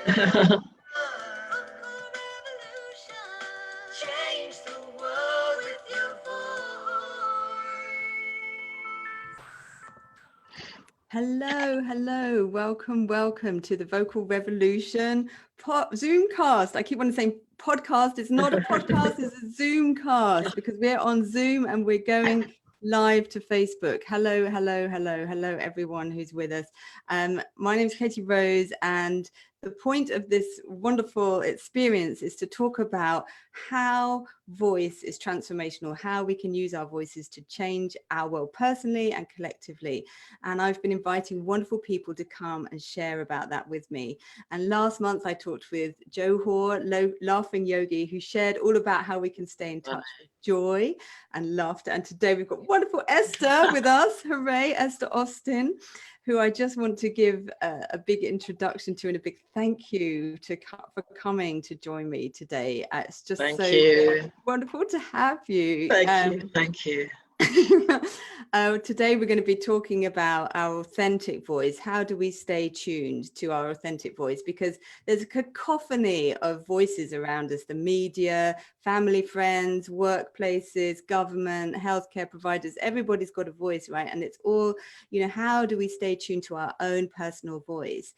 Change the world with your voice. Hello. Welcome to the Vocal Revolution Zoomcast. I keep wanting to say podcast. It's not a podcast, it's a Zoomcast because we're on Zoom and we're going live to Facebook. Hello, everyone who's with us. My name is Katie Rose, and the point of this wonderful experience is to talk about how voice is transformational, how we can use our voices to change our world personally and collectively. And I've been inviting wonderful people to come and share about that with me. And last month I talked with Joe Hoare, Laughing Yogi, who shared all about how we can stay in touch with joy and laughter. And today we've got wonderful Esther with us. Hooray, Esther Austin, who I just want to give a big introduction to and a big thank you for coming to join me today. It's just wonderful to have you. Thank you. Today we're going to be talking about our authentic voice. How do we stay tuned to our authentic voice? Because there's a cacophony of voices around us, the media, family, friends, workplaces, government, healthcare providers. Everybody's got a voice, right? And it's all, how do we stay tuned to our own personal voice?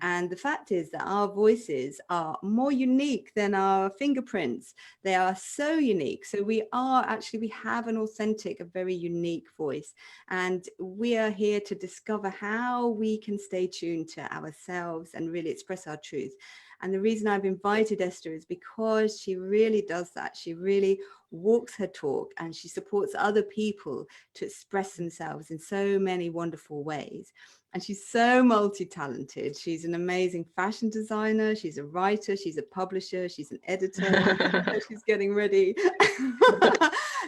And the fact is that our voices are more unique than our fingerprints. They are so unique. So we have an authentic, a very unique voice. And we are here to discover how we can stay tuned to ourselves and really express our truth. And the reason I've invited Esther is because she really does that. She really walks her talk and she supports other people to express themselves in so many wonderful ways. And she's so multi-talented. She's an amazing fashion designer. She's a writer. She's a publisher. She's an editor. She's getting ready.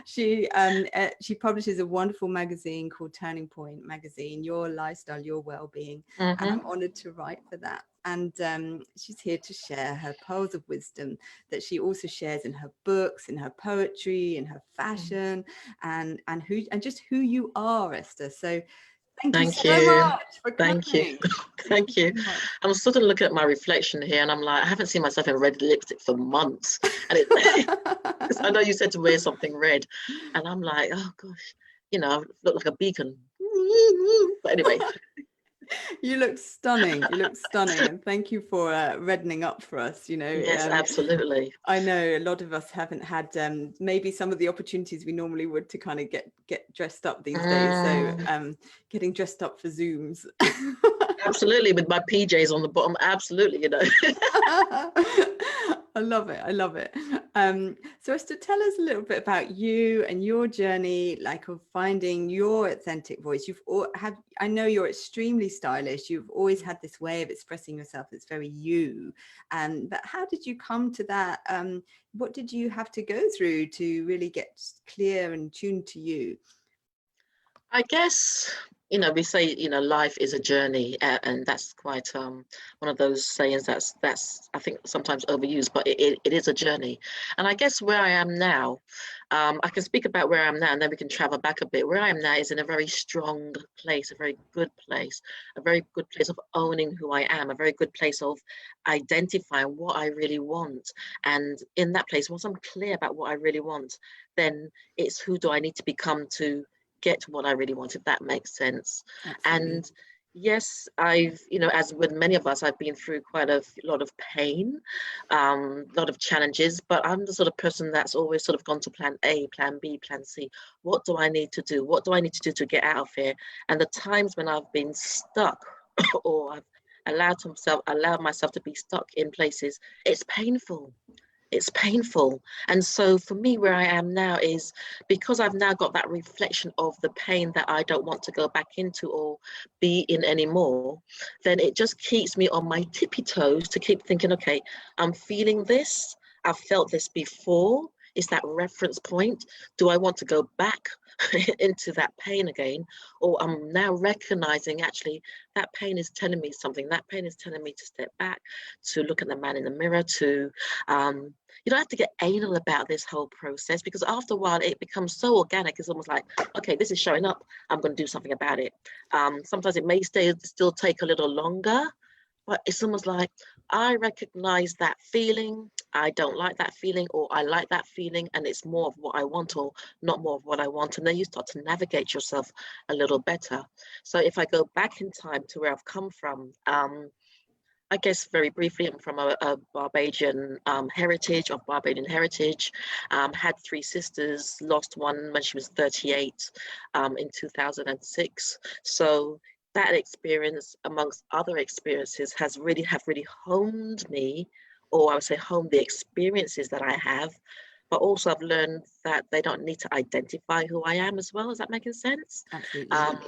She publishes a wonderful magazine called Turning Point Magazine, Your Lifestyle, Your Wellbeing. And I'm honored to write for that. And she's here to share her pearls of wisdom that she also shares in her books, in her poetry, in her fashion, and just who you are, Esther. So Thank you so much for coming. Thank you. I'm sort of looking at my reflection here and I'm like, I haven't seen myself in red lipstick for months. And I know you said to wear something red. And I'm like, oh gosh, I look like a beacon. But anyway. You look stunning. And thank you for reddening up for us. Yes, absolutely. I know a lot of us haven't had maybe some of the opportunities we normally would to kind of get dressed up these days. So getting dressed up for Zooms. Absolutely, with my PJs on the bottom. Absolutely, I love it. So Esther, tell us a little bit about you and your journey, like of finding your authentic voice. I know you're extremely stylish. You've always had this way of expressing yourself that's very you. But how did you come to that? What did you have to go through to really get clear and tuned to you? I guess, we say, life is a journey, and that's quite one of those sayings that's I think sometimes overused, but it is a journey. And I guess where I am now, I can speak about where I am now and then we can travel back a bit. Where I am now is in a very strong place, a very good place of owning who I am, a very good place of identifying what I really want. And in that place, once I'm clear about what I really want, then it's who do I need to become to get what I really want, if that makes sense. Absolutely. And yes, I've, as with many of us, I've been through quite a lot of pain, a lot of challenges, but I'm the sort of person that's always sort of gone to plan A, plan B, plan C. What do I need to do? What do I need to do to get out of here? And the times when I've been stuck or I've allowed myself to be stuck in places, it's painful. And so for me, where I am now is because I've now got that reflection of the pain that I don't want to go back into or be in anymore, then it just keeps me on my tippy toes to keep thinking, okay, I'm feeling this. I've felt this before. Is that reference point? Do I want to go back into that pain again? Or I'm now recognizing actually that pain is telling me something. That pain is telling me to step back, to look at the man in the mirror, to you don't have to get anal about this whole process, because after a while it becomes so organic. It's almost like, okay, this is showing up, I'm going to do something about it. Sometimes it may still take a little longer, but it's almost like, I recognize that feeling. I don't like that feeling, or I like that feeling, and it's more of what I want or not more of what I want. And then you start to navigate yourself a little better. So if I go back in time to where I've come from, I guess very briefly, I'm from a Barbadian heritage, of Barbadian heritage. Had three sisters, lost one when she was 38 in 2006. So that experience, amongst other experiences, have really honed me, or I would say honed the experiences that I have. But also I've learned that they don't need to identify who I am as well. Is that making sense? Absolutely. Um,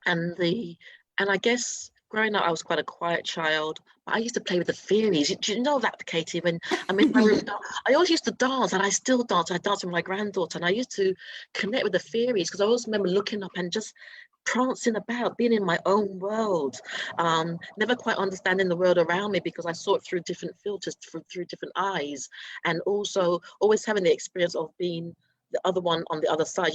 and the and I guess growing up I was quite a quiet child, but I used to play with the fairies. Do you know that, Katie? When I'm in my room, I always used to dance, and I still dance. I dance with my granddaughter, and I used to connect with the fairies because I always remember looking up and just prancing about, being in my own world, never quite understanding the world around me because I saw it through different filters, through different eyes, and also always having the experience of being the other one on the other side,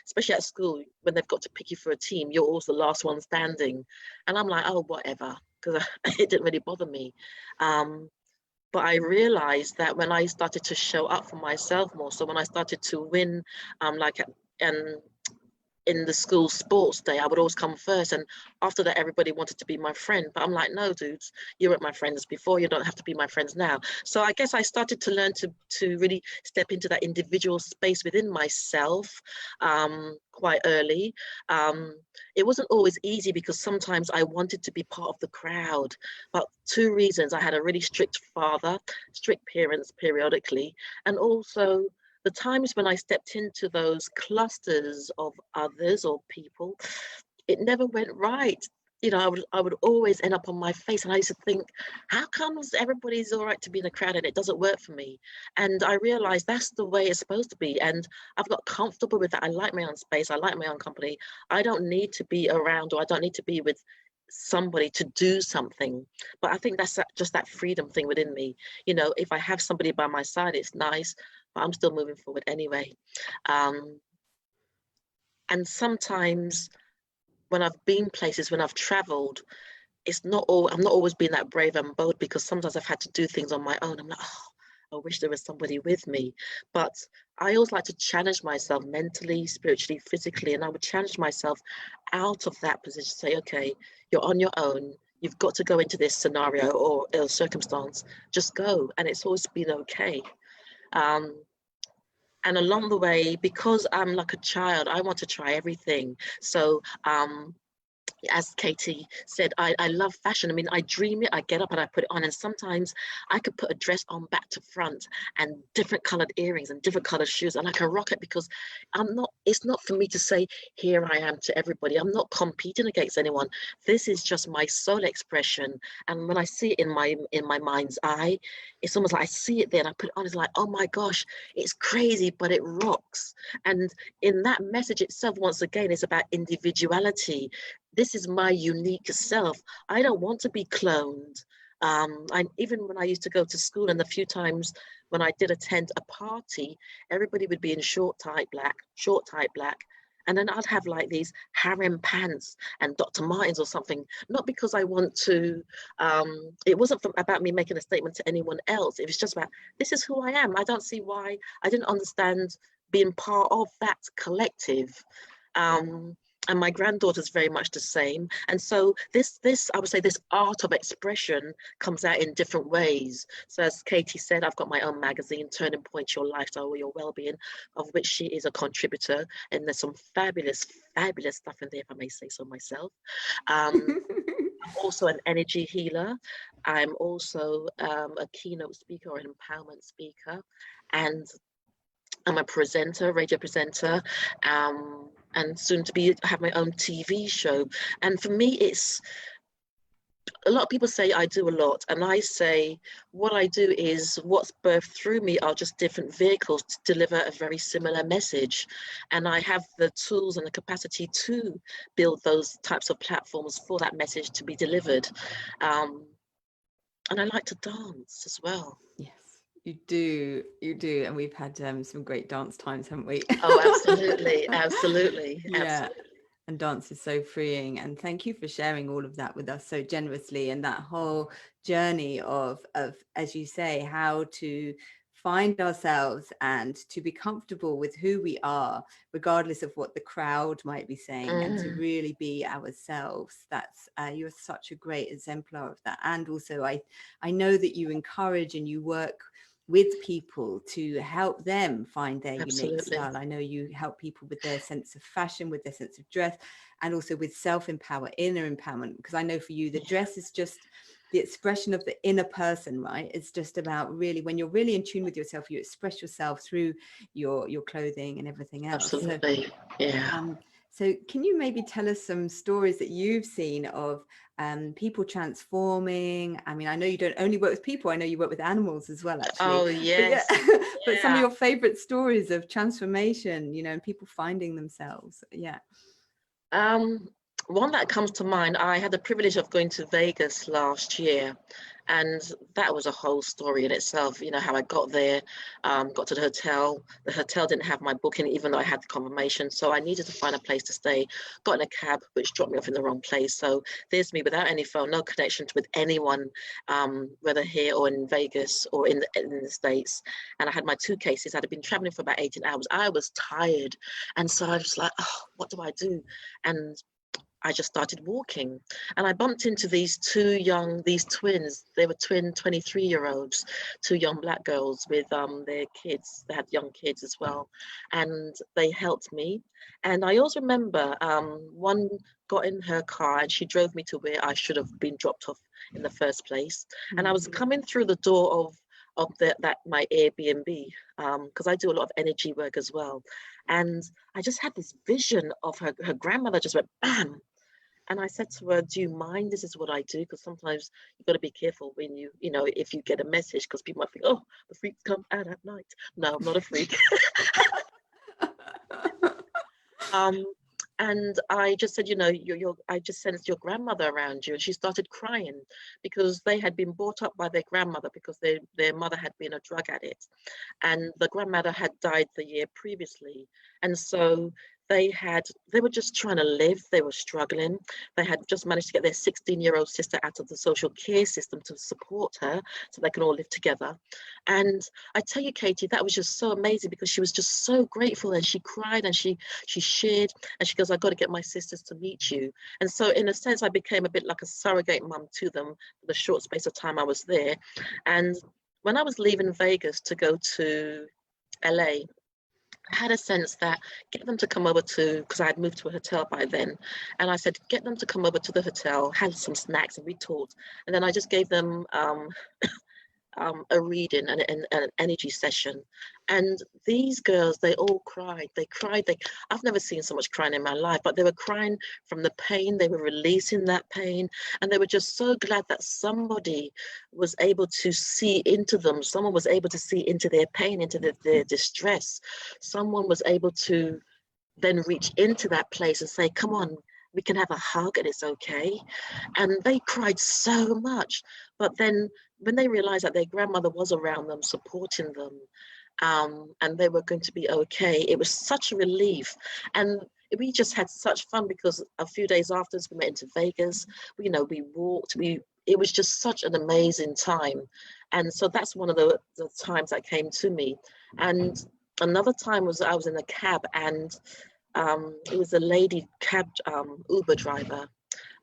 especially at school when they've got to pick you for a team, you're always the last one standing. And I'm like, oh, whatever, because it didn't really bother me. But I realized that when I started to show up for myself more, so when I started to win, and in the school sports day, I would always come first. And after that, everybody wanted to be my friend. But I'm like, no, dudes, you weren't my friends before. You don't have to be my friends now. So I guess I started to learn to really step into that individual space within myself quite early. It wasn't always easy because sometimes I wanted to be part of the crowd. But two reasons: I had a really strict father, strict parents periodically, and also the times when I stepped into those clusters of others or people, it never went right. I would always end up on my face, and I used to think, how comes everybody's all right to be in a crowd and it doesn't work for me? And I realized that's the way it's supposed to be, and I've got comfortable with that. I like my own space. I like my own company. I don't need to be around, or I don't need to be with somebody to do something. But I think that's just that freedom thing within me. If I have somebody by my side, it's nice, but I'm still moving forward anyway. And sometimes when I've been places, when I've traveled, I'm not always being that brave and bold, because sometimes I've had to do things on my own. I'm like, oh, I wish there was somebody with me. But I always like to challenge myself mentally, spiritually, physically, and I would challenge myself out of that position, say, okay, you're on your own. You've got to go into this scenario or circumstance. Just go. And it's always been okay. And along the way, because I'm like a child, I want to try everything. So as Katie said, I love fashion. I mean, I dream it, I get up and I put it on. And sometimes I could put a dress on back to front and different colored earrings and different colored shoes, and I can rock it because it's not for me to say, here I am to everybody. I'm not competing against anyone. This is just my soul expression. And when I see it in my mind's eye, it's almost like I see it there and I put it on. It's like, oh my gosh, it's crazy, but it rocks. And in that message itself, once again, it's about individuality. This is my unique self. I don't want to be cloned. Even when I used to go to school, and the few times when I did attend a party, everybody would be in short tight black, and then I'd have like these harem pants and Dr. Martens or something. Not because I want to. It wasn't about me making a statement to anyone else. It was just about, this is who I am. I don't see why. I didn't understand being part of that collective. And my granddaughter's very much the same. And so this I would say this art of expression comes out in different ways. So as Katie said, I've got my own magazine, Turning Point: Your Lifestyle or Your Wellbeing, of which she is a contributor. And there's some fabulous stuff in there, if I may say so myself. I'm also an energy healer. I'm also a keynote speaker or an empowerment speaker. And I'm a presenter, radio presenter, and soon to have my own TV show. And for me, it's a lot of people say I do a lot, and I say what I do is what's birthed through me are just different vehicles to deliver a very similar message. And I have the tools and the capacity to build those types of platforms for that message to be delivered. And I like to dance as well. Yes. You do, and we've had some great dance times, haven't we? Oh, absolutely, absolutely, Yeah. absolutely. And dance is so freeing. And thank you for sharing all of that with us so generously, and that whole journey of, as you say, how to find ourselves and to be comfortable with who we are, regardless of what the crowd might be saying, and to really be ourselves. That's you're such a great exemplar of that. And also I know that you encourage and you work with people to help them find their unique style. I know you help people with their sense of fashion, with their sense of dress, and also with inner empowerment, because I know for you the dress is just the expression of the inner person, right? It's just about really, when you're really in tune with yourself, you express yourself through your clothing and everything else. Absolutely. So, yeah. So can you maybe tell us some stories that you've seen of people transforming? I mean, I know you don't only work with people, I know you work with animals as well, actually. Oh, yes. But some of your favorite stories of transformation, you know, and people finding themselves. Yeah. One that comes to mind, I had the privilege of going to Vegas last year, and that was a whole story in itself. You know, how I got there, got to the hotel. The hotel didn't have my booking, even though I had the confirmation. So I needed to find a place to stay. Got in a cab, which dropped me off in the wrong place. So there's me without any phone, no connection with anyone, whether here or in Vegas or in the States. And I had my 2 cases. I'd been traveling for about 18 hours. I was tired. And so I was like, oh, what do I do? And I just started walking, and I bumped into these twins. They were twin 23-year-olds, 2 young Black girls with their kids. They had young kids as well, and they helped me. And I also remember one got in her car and she drove me to where I should have been dropped off in the first place. And I was coming through the door of my Airbnb, because I do a lot of energy work as well. And I just had this vision of her grandmother just went bam. And I said to her, do you mind? This is what I do. Because sometimes you've got to be careful when if you get a message, because people might think, oh, the freaks come out at night. No, I'm not a freak. And I just said, I just sensed your grandmother around you. And she started crying because they had been brought up by their grandmother, because their mother had been a drug addict. And the grandmother had died the year previously. And so they were just trying to live. They were struggling. They had just managed to get their 16-year-old sister out of the social care system to support her so they can all live together. And I tell you, Katie, that was just so amazing, because she was just so grateful, and she cried and she shared, and she goes, I've got to get my sisters to meet you. And so in a sense, I became a bit like a surrogate mum to them for the short space of time I was there. And when I was leaving Vegas to go to LA, I had a sense that get them to come over because I had moved to a hotel by then. And I said, get them to come over to the hotel, had some snacks, and we talked. And then I just gave them a reading and an energy session. And these girls, they all cried. They cried. I've never seen so much crying in my life, but they were crying from the pain. They were releasing that pain. And they were just so glad that somebody was able to see into them. Someone was able to see into their pain, into their distress. Someone was able to then reach into that place and say, come on, we can have a hug and it's okay. And they cried so much. But then when they realized that their grandmother was around them, supporting them, and they were going to be okay, it was such a relief. And we just had such fun, because a few days after we went into Vegas, we walked, it was just such an amazing time. And so that's one of the times that came to me. And another time was I was in a cab, and it was a lady cab Uber driver,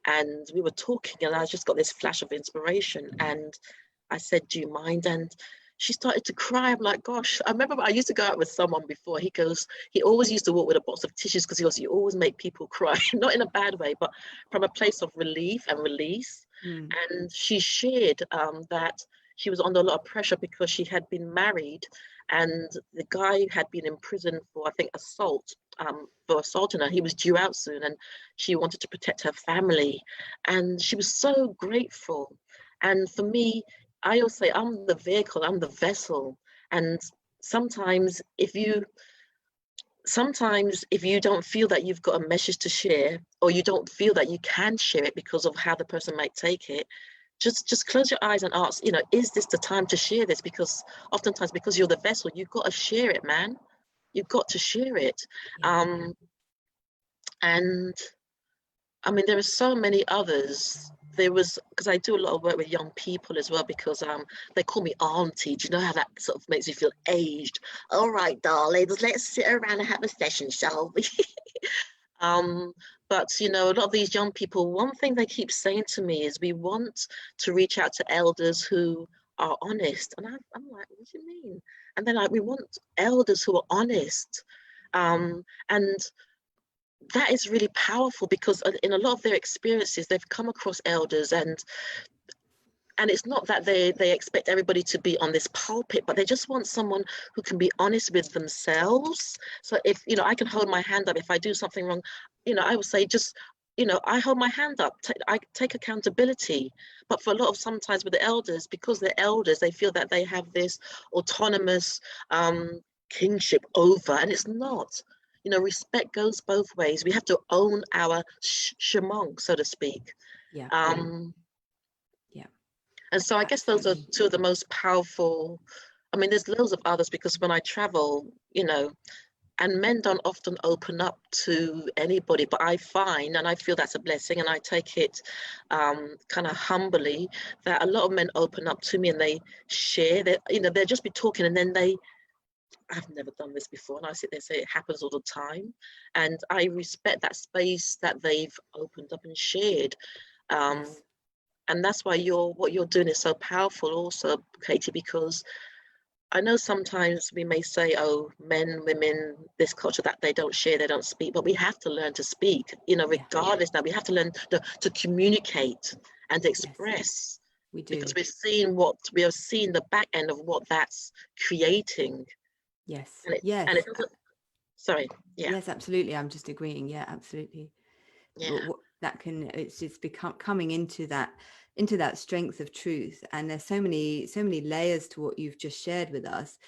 and we were talking, and I just got this flash of inspiration, and I said, do you mind? And she started to cry. I'm like, gosh, I remember I used to go out with someone before. He always used to walk with a box of tissues, because he goes, you always make people cry, not in a bad way, but from a place of relief and release. And she shared that she was under a lot of pressure because she had been married, and the guy had been in prison for, I think, assault, for assaulting her. He was due out soon, and she wanted to protect her family. And she was so grateful. And for me, I always say, I'm the vehicle, I'm the vessel. And sometimes if you don't feel that you've got a message to share, or you don't feel that you can share it because of how the person might take it, just close your eyes and ask, is this the time to share this? Because oftentimes, because you're the vessel, you've got to share it, man. You've got to share it. And I mean, there are so many others. There was, because I do a lot of work with young people as well, because they call me auntie. Do you know how that sort of makes you feel aged? All right, darlings, let's sit around and have a session, shall we? um, but you know, a lot of these young people, one thing they keep saying to me is, we want to reach out to elders who are honest. And I'm like, what do you mean? And they're like, we want elders who are honest. And that is really powerful, because in a lot of their experiences, they've come across elders, and it's not that they expect everybody to be on this pulpit, but they just want someone who can be honest with themselves. So if, you know, I can hold my hand up if I do something wrong, you know, I would say, just, you know, I hold my hand up, I take accountability. But for a lot of, sometimes with the elders, because they're elders, they feel that they have this autonomous kingship over, and it's not. You know, respect goes both ways. We have to own our shamong, so to speak. Yeah. Yeah. And so I guess those are two of the most powerful. I mean, there's loads of others, because when I travel, you know, and men don't often open up to anybody, but I find, and I feel that's a blessing, and I take it kind of humbly, that a lot of men open up to me and they share. That, you know, they'll just be talking, and then I've never done this before, and I sit there and say it happens all the time, and I respect that space that they've opened up and shared. Yes. And that's why what you're doing is so powerful also, Katie, because I know sometimes we may say, oh, men, women, this culture, that they don't share, they don't speak, but we have to learn to speak, you know, regardless. Now we have to learn to communicate and express. Yes, we do. Because we are seeing the back end of what that's creating. Yes. And it doesn't, sorry. Yeah. Yes, absolutely. I'm just agreeing. Yeah, absolutely. Yeah. It's just coming into that strength of truth. And there's so many layers to what you've just shared with us,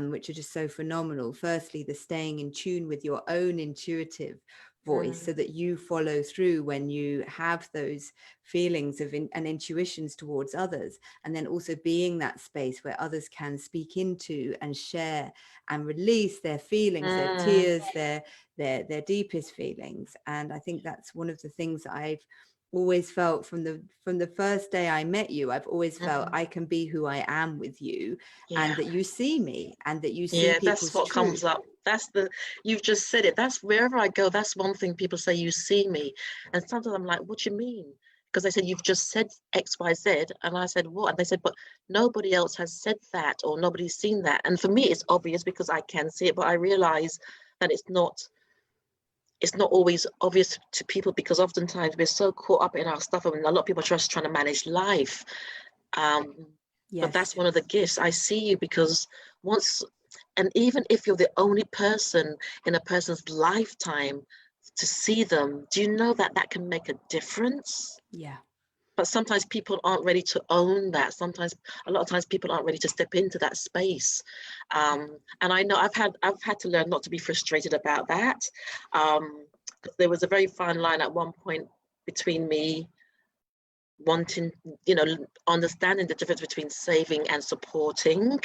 which are just so phenomenal. Firstly, the staying in tune with your own intuitive voice, so that you follow through when you have those feelings of and intuitions towards others, and then also being that space where others can speak into and share and release their feelings, their tears, their deepest feelings. And I think that's one of the things that I've always felt from the first day I met you. I've always felt I can be who I am with you, and that you see me, and that you see people's that's what truth. comes up. You've just said it. That's wherever I go, that's one thing people say, you see me. And sometimes I'm like, what do you mean? Because they said, you've just said X, Y, Z. And I said, what? And they said, but nobody else has said that, or nobody's seen that. And for me, it's obvious because I can see it, but I realize that it's not always obvious to people, because oftentimes we're so caught up in our stuff. I mean, a lot of people are just trying to manage life. But that's one of the gifts. I see you because and even if you're the only person in a person's lifetime to see them, do you know that can make a difference? Yeah. But sometimes people aren't ready to own that. A lot of times people aren't ready to step into that space. And I know I've had to learn not to be frustrated about that. There was a very fine line at one point between me wanting, you know, understanding the difference between saving and supporting,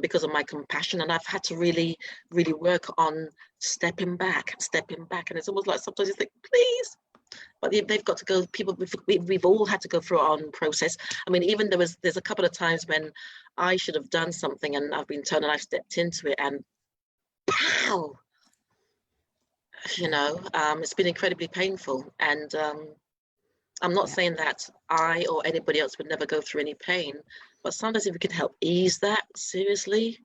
because of my compassion. And I've had to really, really work on stepping back. And it's almost like sometimes you think, please, but they've got to go. We've all had to go through our own process. I mean, even there's a couple of times when I should have done something and I've been told, and I've stepped into it, and pow, you know, it's been incredibly painful. And I'm not saying that I or anybody else would never go through any pain, but sometimes if we can help ease that, seriously,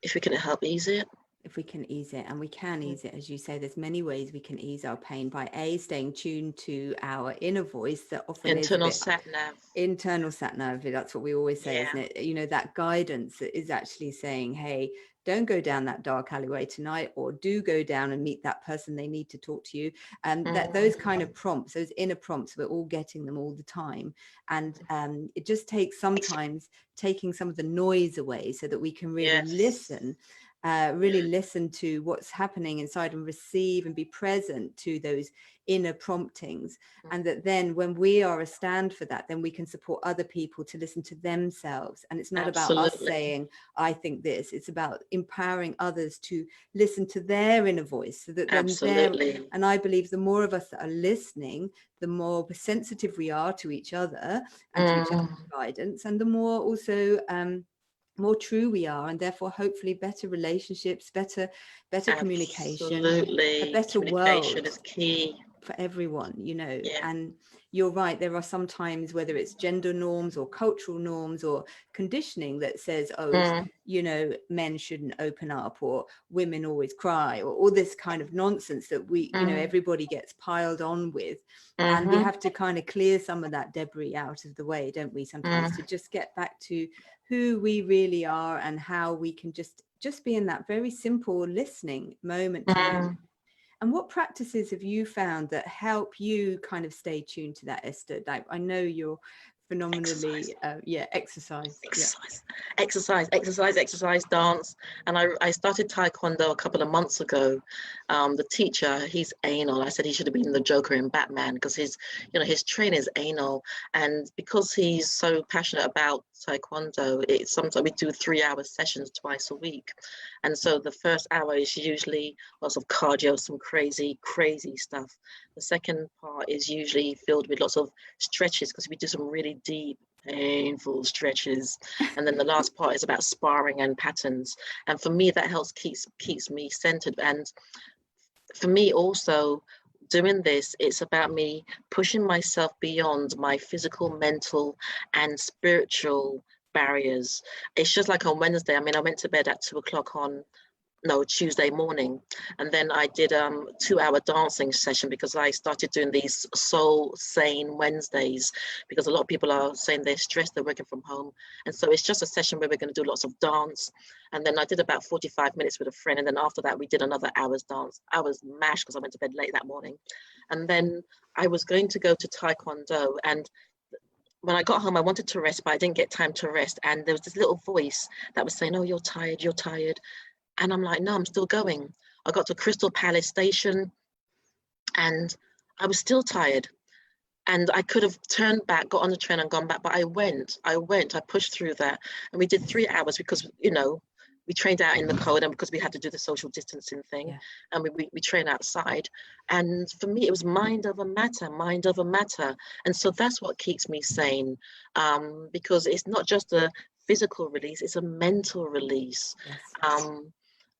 if we can help ease it. If we can ease it, and we can ease it, as you say, there's many ways we can ease our pain by staying tuned to our inner voice that often internal sat nav. Internal sat nav. That's what we always say, isn't it? You know, that guidance that is actually saying, hey, don't go down that dark alleyway tonight, or do go down and meet that person, they need to talk to you. And that those kind of prompts, those inner prompts, we're all getting them all the time. And it just takes sometimes taking some of the noise away so that we can really listen really listen to what's happening inside and receive and be present to those inner promptings. And that then when we are a stand for that, then we can support other people to listen to themselves. And it's not about us saying, I think this, it's about empowering others to listen to their inner voice, so that then and I believe the more of us that are listening, the more sensitive we are to each other and to each other's guidance, and the more also more true we are, and therefore hopefully better relationships, better communication, a better world is key for everyone, And you're right, there are some times, whether it's gender norms or cultural norms or conditioning, that says, men shouldn't open up, or women always cry, or all this kind of nonsense that we everybody gets piled on with. And we have to kind of clear some of that debris out of the way, don't we, sometimes, to just get back to who we really are and how we can just be in that very simple listening moment to moment. And what practices have you found that help you kind of stay tuned to that, Esther? Like, I know you're phenomenally exercise, dance. And I started taekwondo a couple of months ago. The teacher, he's anal. I said he should have been the Joker in Batman, because his training is anal. And because he's so passionate about taekwondo, sometimes we do 3-hour sessions twice a week. And so the first hour is usually lots of cardio, some crazy stuff. The second part is usually filled with lots of stretches, because we do some really deep, painful stretches. And then the last part is about sparring and patterns. And for me, that helps keeps me centered. And for me also, doing this, it's about me pushing myself beyond my physical, mental, and spiritual barriers. It's just like on Wednesday, I went to bed at 2:00 on Tuesday morning, and then I did 2-hour dancing session, because I started doing these soul sane Wednesdays, because a lot of people are saying they're stressed, they're working from home, and so it's just a session where we're going to do lots of dance. And then I did about 45 minutes with a friend, and then after that we did another hour's dance. I was mashed because I went to bed late that morning, and then I was going to go to taekwondo, and when I got home, I wanted to rest, but I didn't get time to rest, and there was this little voice that was saying, "Oh, you're tired." And I'm like, no, I'm still going. I got to Crystal Palace Station, and I was still tired. And I could have turned back, got on the train and gone back, but I went, I pushed through that. And we did 3 hours because, we trained out in the cold, and because we had to do the social distancing thing. Yeah. And we trained outside. And for me, it was mind over matter. And so that's what keeps me sane, because it's not just a physical release, it's a mental release. Yes.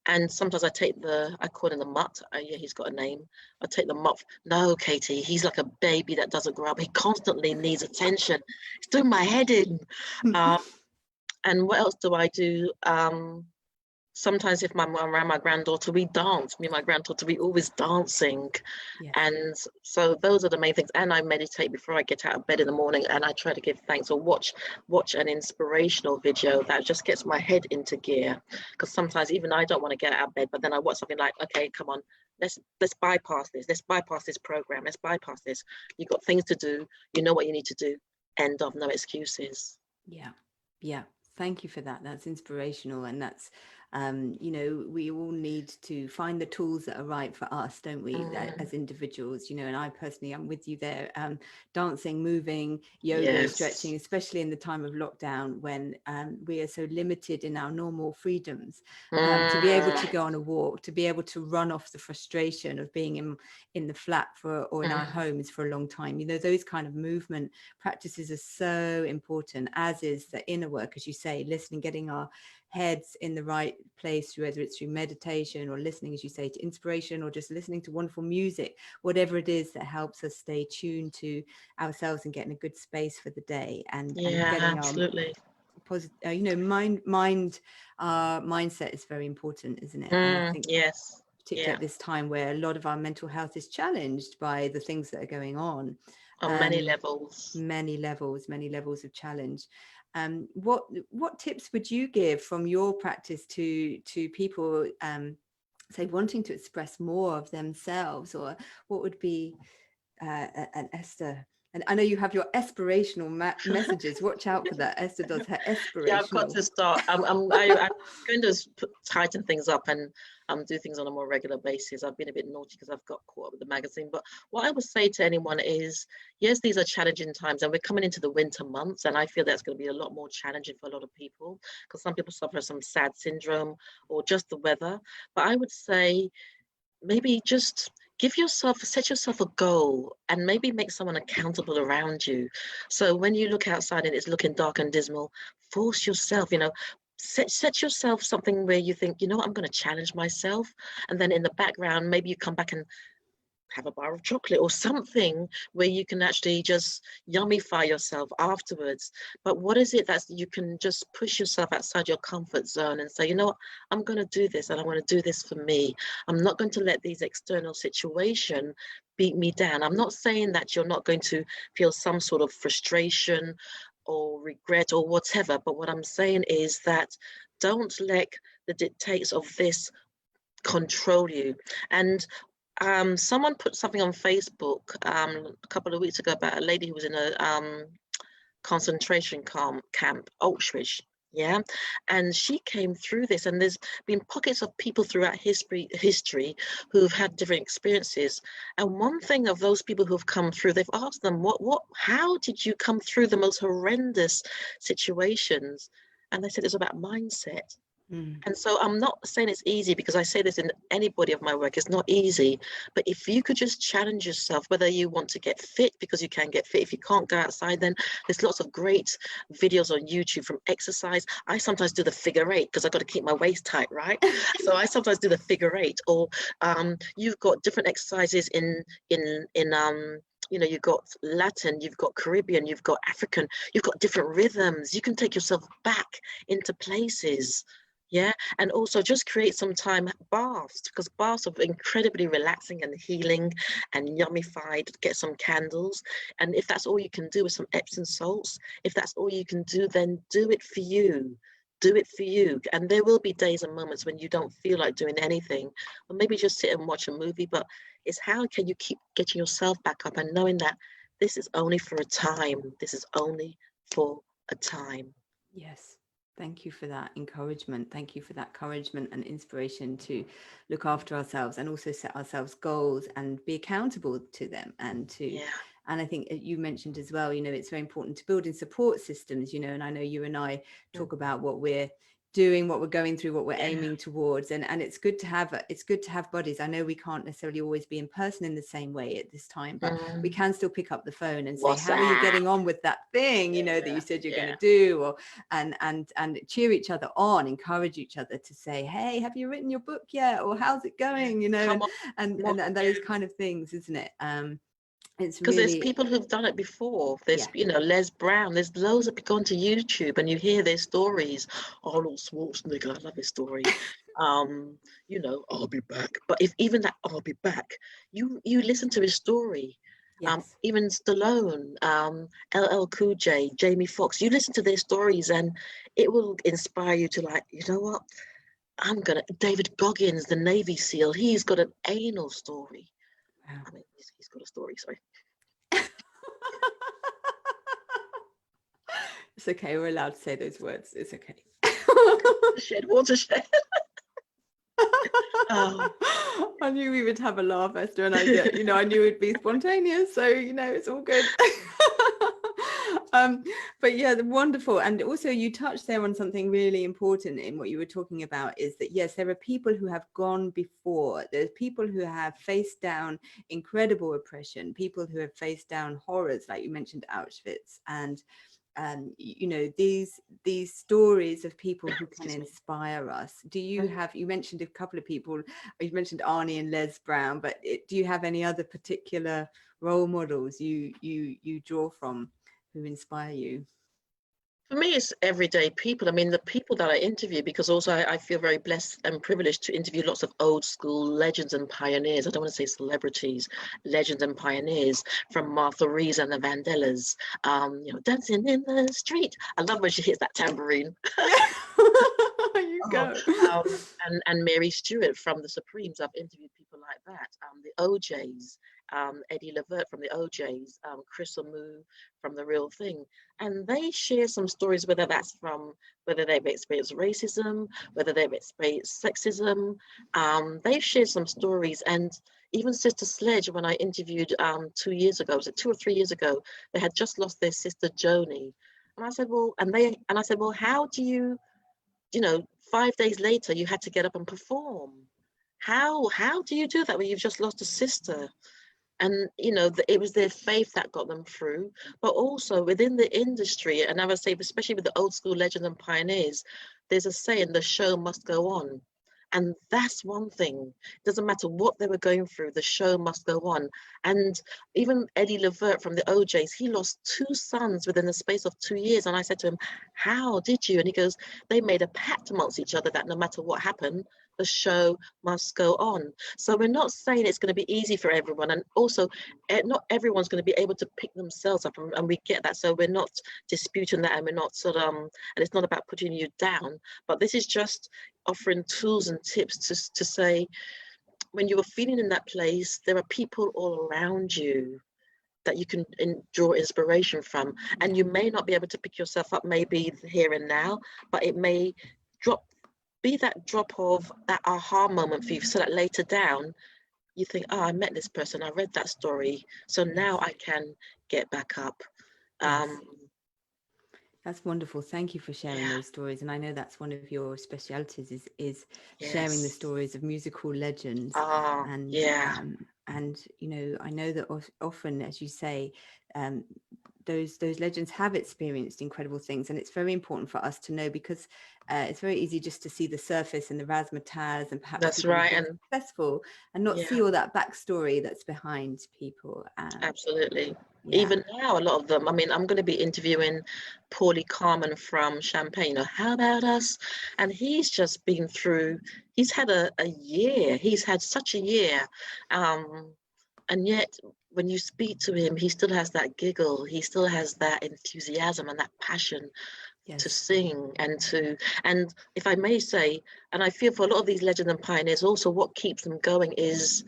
And sometimes I call him the mutt. He's got a name. I take the mutt. No, Katie, he's like a baby that doesn't grow up. He constantly needs attention. It's doing my head in. And what else do I do? Sometimes if I'm around my granddaughter, we dance. Me and my granddaughter, we always dancing. Yes. And so those are the main things. And I meditate before I get out of bed in the morning, and I try to give thanks, or watch an inspirational video that just gets my head into gear. Because sometimes even I don't want to get out of bed, but then I watch something like, okay, come on, let's bypass this. Let's bypass this program. Let's bypass this. You've got things to do. You know what you need to do. End of, no excuses. Yeah. Thank you for that. That's inspirational. And that's, we all need to find the tools that are right for us, don't we, as individuals, and I personally, I'm with you there. Dancing, moving, yoga, stretching, especially in the time of lockdown, when we are so limited in our normal freedoms, to be able to go on a walk, to be able to run off the frustration of being in the flat or in our homes for a long time. Those kind of movement practices are so important, as is the inner work, as you say, listening, getting our heads in the right place, whether it's through meditation or listening, as you say, to inspiration, or just listening to wonderful music, whatever it is that helps us stay tuned to ourselves and get in a good space for the day, and getting absolutely. our positive, mindset is very important, isn't it? And I think particularly at this time where a lot of our mental health is challenged by the things that are going on many levels of challenge. What tips would you give from your practice to people, say, wanting to express more of themselves, or what would be an Esther And I know you have your aspirational messages. Watch out for that. Esther does her aspirational. Yeah, I've got to start. I'm going to tighten things up and do things on a more regular basis. I've been a bit naughty because I've got caught up with the magazine. But what I would say to anyone is, yes, these are challenging times, and we're coming into the winter months, and I feel that's going to be a lot more challenging for a lot of people, because some people suffer some sad syndrome or just the weather. But I would say, maybe just set yourself a goal, and maybe make someone accountable around you. So when you look outside and it's looking dark and dismal, force yourself, set yourself something where you think, I'm going to challenge myself. And then in the background, maybe you come back and have a bar of chocolate or something where you can actually just yummify yourself afterwards. But what is it that you can just push yourself outside your comfort zone and say, what, I'm going to do this, and I want to do this for me. I'm not going to let these external situations beat me down. I'm not saying that you're not going to feel some sort of frustration or regret or whatever, but what I'm saying is that don't let the dictates of this control you. And someone put something on Facebook a couple of weeks ago about a lady who was in a concentration camp, Auschwitz. Yeah, and she came through this, and there's been pockets of people throughout history who've had different experiences. And one thing of those people who've come through, they've asked them, how did you come through the most horrendous situations? And they said it's about mindset. And so I'm not saying it's easy, because I say this in any body of my work, it's not easy. But if you could just challenge yourself, whether you want to get fit, because you can get fit. If you can't go outside, then there's lots of great videos on YouTube from exercise. I sometimes do the figure 8 because I've got to keep my waist tight, right? So I sometimes do the figure 8. Or you've got different exercises in you've got Latin, you've got Caribbean, you've got African, you've got different rhythms. You can take yourself back into places. Yeah, and also just create some time baths, because baths are incredibly relaxing and healing and yummified. Get some candles, and if that's all you can do with some Epsom salts, if that's all you can do, then do it for you. Do it for you. And there will be days and moments when you don't feel like doing anything, or maybe just sit and watch a movie. But it's how can you keep getting yourself back up and knowing that this is only for a time. This is only for a time. Yes. Thank you for that encouragement. Thank you for that encouragement and inspiration to look after ourselves, and also set ourselves goals and be accountable to them. And I think you mentioned as well, it's very important to build in support systems, and I know you and I talk about what we're doing, what we're going through, what we're aiming towards, and it's good to have buddies. I know we can't necessarily always be in person in the same way at this time, but we can still pick up the phone and say, how are you getting on with that thing that you said you're going to do, or and cheer each other on, encourage each other to say, hey, have you written your book yet, or how's it going, and those kind of things, isn't it? Because there's people who've done it before. There's Les Brown, there's loads of people onto YouTube, and you hear their stories. Arnold Schwarzenegger, I love his story. I'll be back. But if even that I'll be back, you listen to his story. Even Stallone, LL Cool J, Jamie Foxx, you listen to their stories, and it will inspire you to, like, you know what, David Goggins, the Navy SEAL, he's got an anal story. Wow. I mean, he's got a story, sorry. It's okay, we're allowed to say those words. It's okay. Watershed. I knew we would have a laugh, Esther, and I knew it'd be spontaneous, so it's all good. But wonderful. And also you touched there on something really important in what you were talking about, is that yes, there are people who have gone before. There's people who have faced down incredible oppression, people who have faced down horrors, like you mentioned Auschwitz, and these stories of people who can inspire us. Do you have, you mentioned a couple of people, you mentioned Arnie and Les Brown, but do you have any other particular role models you draw from who inspire you? For me, it's everyday people. I mean, the people that I interview, because also I feel very blessed and privileged to interview lots of old school legends and pioneers. I don't want to say celebrities, legends and pioneers, from Martha Reeves and the Vandellas, dancing in the street. I love when she hits that tambourine. You go. And Mary Stewart from the Supremes. I've interviewed people like that. The OJs. Eddie Levert from the OJs, Chris Amu from The Real Thing. And they share some stories, whether they've experienced racism, whether they've experienced sexism. They've shared some stories. And even Sister Sledge, when I interviewed 2 years ago, was it 2 or 3 years ago, they had just lost their sister Joni. And I said, well, how do you, 5 days later, you had to get up and perform. How do you do that when you've just lost a sister? And it was their faith that got them through. But also within the industry, and I would say especially with the old school legends and pioneers, there's a saying, the show must go on. And that's one thing. It doesn't matter what they were going through, the show must go on. And even Eddie Levert from the OJs, he lost 2 sons within the space of 2 years. And I said to him, how did you? And he goes, they made a pact amongst each other that no matter what happened, the show must go on. So we're not saying it's going to be easy for everyone. And also, not everyone's going to be able to pick themselves up. And we get that. So we're not disputing that. And we're not and it's not about putting you down. But this is just offering tools and tips to say, when you are feeling in that place, there are people all around you that you can draw inspiration from. And you may not be able to pick yourself up maybe here and now, but it may be that drop of that aha moment for you, so that later down you think, oh, I met this person, I read that story, so now I can get back up. That's wonderful. Thank you for sharing those stories. And I know that's one of your specialities is sharing the stories of musical legends. And I know that often, as you say, those legends have experienced incredible things, and it's very important for us to know, because it's very easy just to see the surface and the razzmatazz and perhaps that's right, and successful, and not see all that backstory that's behind people. Absolutely. Even now, a lot of them, I mean, I'm going to be interviewing Paulie Carmen from Champagne, How About Us? And he's just been through, he's had a year, he's had such a year. And yet, when you speak to him, he still has that giggle, he still has that enthusiasm and that passion to sing and if I may say, and I feel for a lot of these legends and pioneers, also what keeps them going is,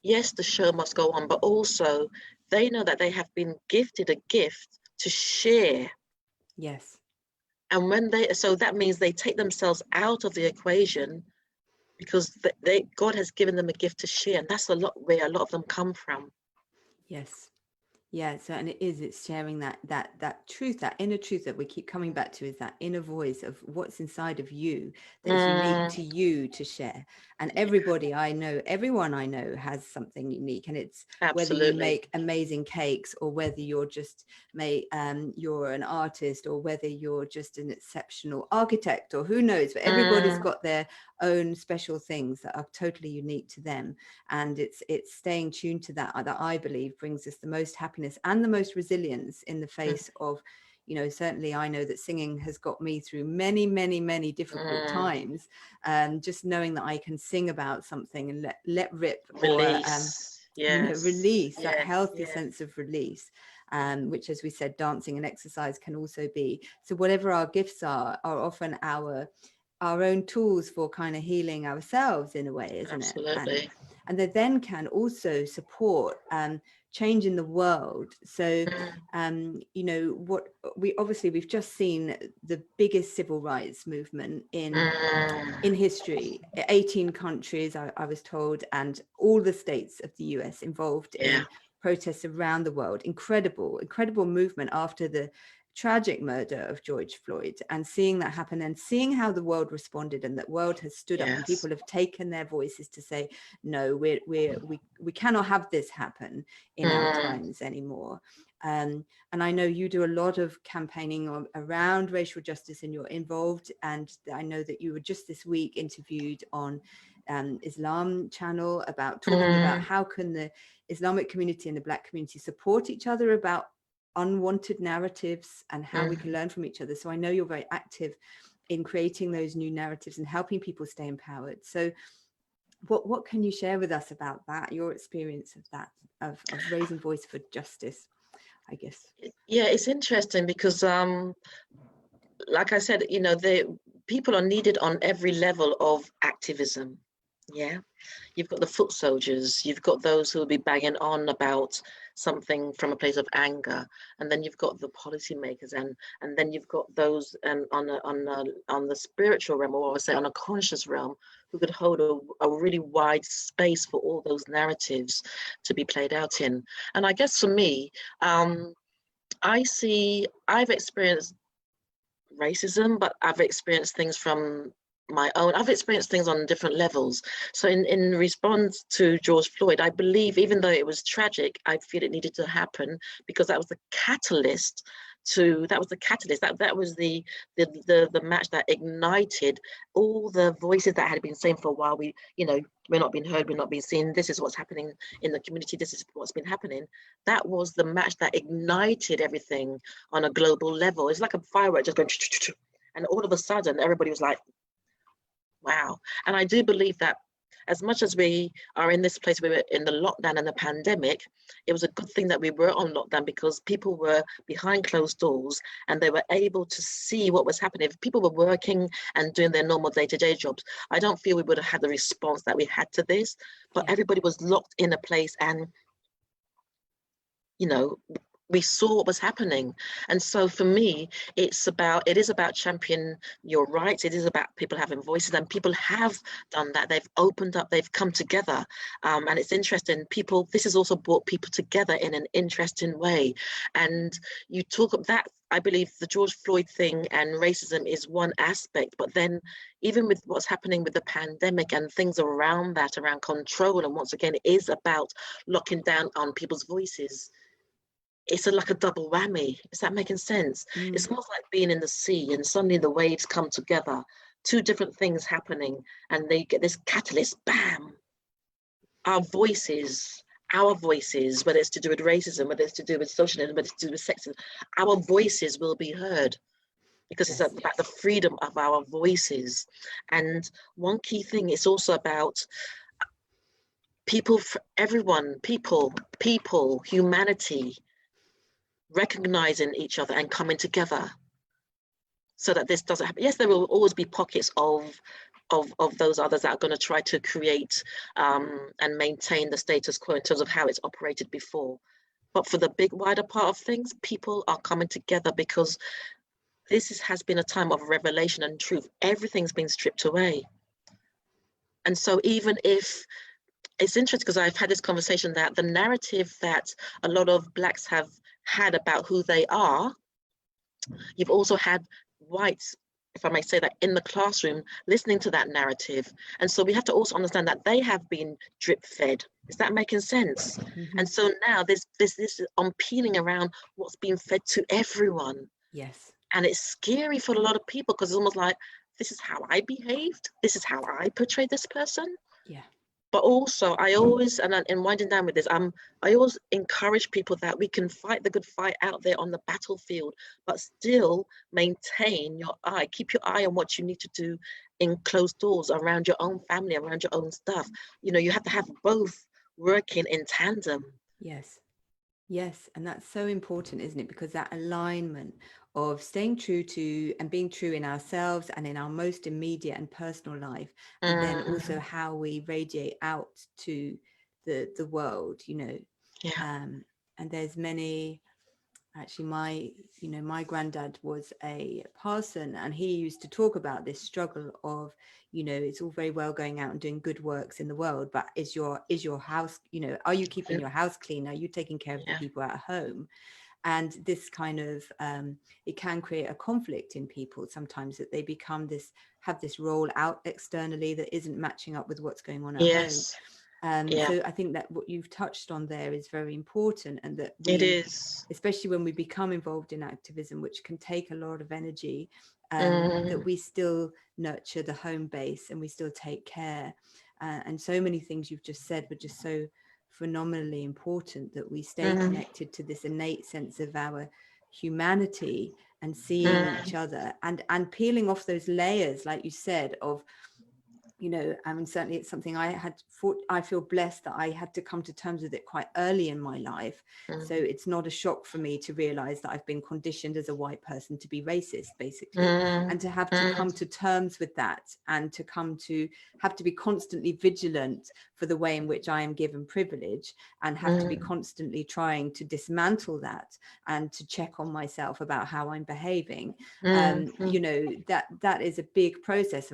yes, the show must go on, but also they know that they have been gifted a gift to share. Yes. And so that means they take themselves out of the equation, because God has given them a gift to share, and that's where a lot of them come from. Yes. Yeah, so and it's sharing that truth, that inner truth that we keep coming back to, is that inner voice of what's inside of you that's unique to you to share. And everyone I know has something unique, and it's whether you make amazing cakes, or whether you're just you're an artist, or whether you're just an exceptional architect, or who knows, but everybody's got their own special things that are totally unique to them. And it's staying tuned to that I believe brings us the most happiness and the most resilience in the face of, certainly I know that singing has got me through many, many, many difficult times. Just knowing that I can sing about something and let rip, release. Release, that healthy sense of release, which, as we said, dancing and exercise can also be. So whatever our gifts are often our own tools for kind of healing ourselves in a way, isn't it? And they then can also support change in the world. So, we've just seen the biggest civil rights movement in history. 18 countries, I was told, and all the states of the US involved in protests around the world. Incredible movement after the tragic murder of George Floyd, and seeing that happen, and seeing how the world responded, and that world has stood up, and people have taken their voices to say, no, we cannot have this happen in our times anymore. And I know you do a lot of campaigning around racial justice, and you're involved, and I know that you were just this week interviewed on Islam channel about talking about how can the Islamic community and the Black community support each other about unwanted narratives, and how we can learn from each other. So I know you're very active in creating those new narratives and helping people stay empowered. So what can you share with us about that, your experience of that, of raising voice for justice, I guess? Yeah, it's interesting because like I said, the people are needed on every level of activism. Yeah. You've got the foot soldiers, you've got those who will be banging on about something from a place of anger, and then you've got the policymakers, and then you've got those on the spiritual realm, or I would say on a conscious realm, who could hold a really wide space for all those narratives to be played out in. And I guess for me, I've experienced racism, but I've experienced things from my own. I've experienced things on different levels. So in response to George Floyd, I believe even though it was tragic, I feel it needed to happen because that was the catalyst that was the match that ignited all the voices that had been saying for a while, we're not being heard, we're not being seen, this is what's happening in the community, this is what's been happening. That was the match that ignited everything on a global level. It's like a firework just going, and all of a sudden everybody was like, wow. And I do believe that as much as we are in this place, we were in the lockdown and the pandemic, it was a good thing that we were on lockdown because people were behind closed doors and they were able to see what was happening. If people were working and doing their normal day-to-day jobs, I don't feel we would have had the response that we had to this, but everybody was locked in a place and, we saw what was happening. And so for me, it is about championing your rights. It is about people having voices, and people have done that. They've opened up, they've come together. And it's interesting, this has also brought people together in an interesting way. And you talk of that, I believe the George Floyd thing and racism is one aspect, but then even with what's happening with the pandemic and things around that, around control, and once again, it is about locking down on people's voices. It's like a double whammy. Is that making sense? It's almost like being in the sea and suddenly the waves come together, two different things happening, and they get this catalyst, bam. Our voices, whether it's to do with racism, whether it's to do with socialism, whether it's to do with sexism, our voices will be heard because it's about the freedom of our voices. And one key thing is also about people, everyone, people, humanity, recognizing each other and coming together so that this doesn't happen. Yes, there will always be pockets of those others that are going to try to create and maintain the status quo in terms of how it's operated before. But for the big wider part of things, people are coming together because has been a time of revelation and truth. Everything's been stripped away. And so even if it's interesting, because I've had this conversation that the narrative that a lot of Blacks have had about who they are, you've also had whites, if I may say that, in the classroom listening to that narrative. And so we have to also understand that they have been drip fed. Is that making sense? And so now this I'm peeling around what's being fed to everyone. Yes. And it's scary for a lot of people because it's almost like, this is how I behaved, this is how I portray this person. Yeah. But also, I always, and in winding down with this, I always encourage people that we can fight the good fight out there on the battlefield, but still maintain your eye, keep your eye on what you need to do in closed doors around your own family, around your own stuff. You have to have both working in tandem. Yes. Yes. And that's so important, isn't it? Because that alignment of staying true to and being true in ourselves and in our most immediate and personal life, and then also how we radiate out to the world, and there's many. Actually, my granddad was a parson, and he used to talk about this struggle of, it's all very well going out and doing good works in the world, but is your house, are you keeping your house clean? Are you taking care of the people at home? And this kind of, it can create a conflict in people sometimes, that they have this role out externally that isn't matching up with what's going on at home. So I think that what you've touched on there is very important, and that it is, especially when we become involved in activism, which can take a lot of energy, that we still nurture the home base and we still take care. And so many things you've just said were just so phenomenally important, that we stay connected to this innate sense of our humanity and seeing each other and peeling off those layers, like you said, of you know, I mean, certainly it's something I feel blessed that I had to come to terms with it quite early in my life. So it's not a shock for me to realize that I've been conditioned as a white person to be racist, basically, and to have to come to terms with that, and to have to be constantly vigilant for the way in which I am given privilege, and have to be constantly trying to dismantle that and to check on myself about how I'm behaving. You know, that is a big process,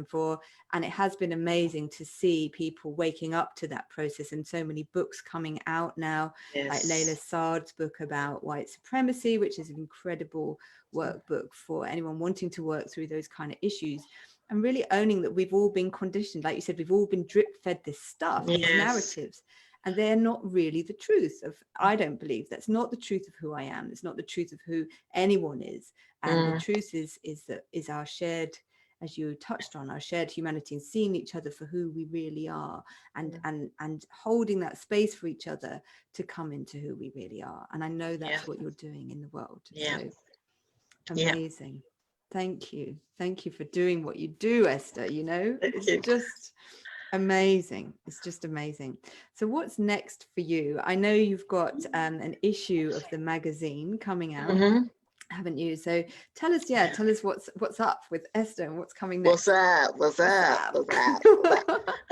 and it has been amazing to see people waking up to that process, and so many books coming out now, like Layla Saad's book about white supremacy, which is an incredible workbook for anyone wanting to work through those kind of issues, and really owning that we've all been conditioned, like you said, we've all been drip fed this stuff, these narratives, and they're not really the truth of, I don't believe that's not the truth of who I am. It's not the truth of who anyone is. And the truth is our shared, as you touched on, our shared humanity, and seeing each other for who we really are, and holding that space for each other to come into who we really are. And I know that's what you're doing in the world. So amazing. Thank you for doing what you do, Esther. You know, it's just amazing. It's just amazing. So what's next for you? I know you've got an issue of the magazine coming out, haven't you? So tell us what's up with Esther and what's coming next. What's up?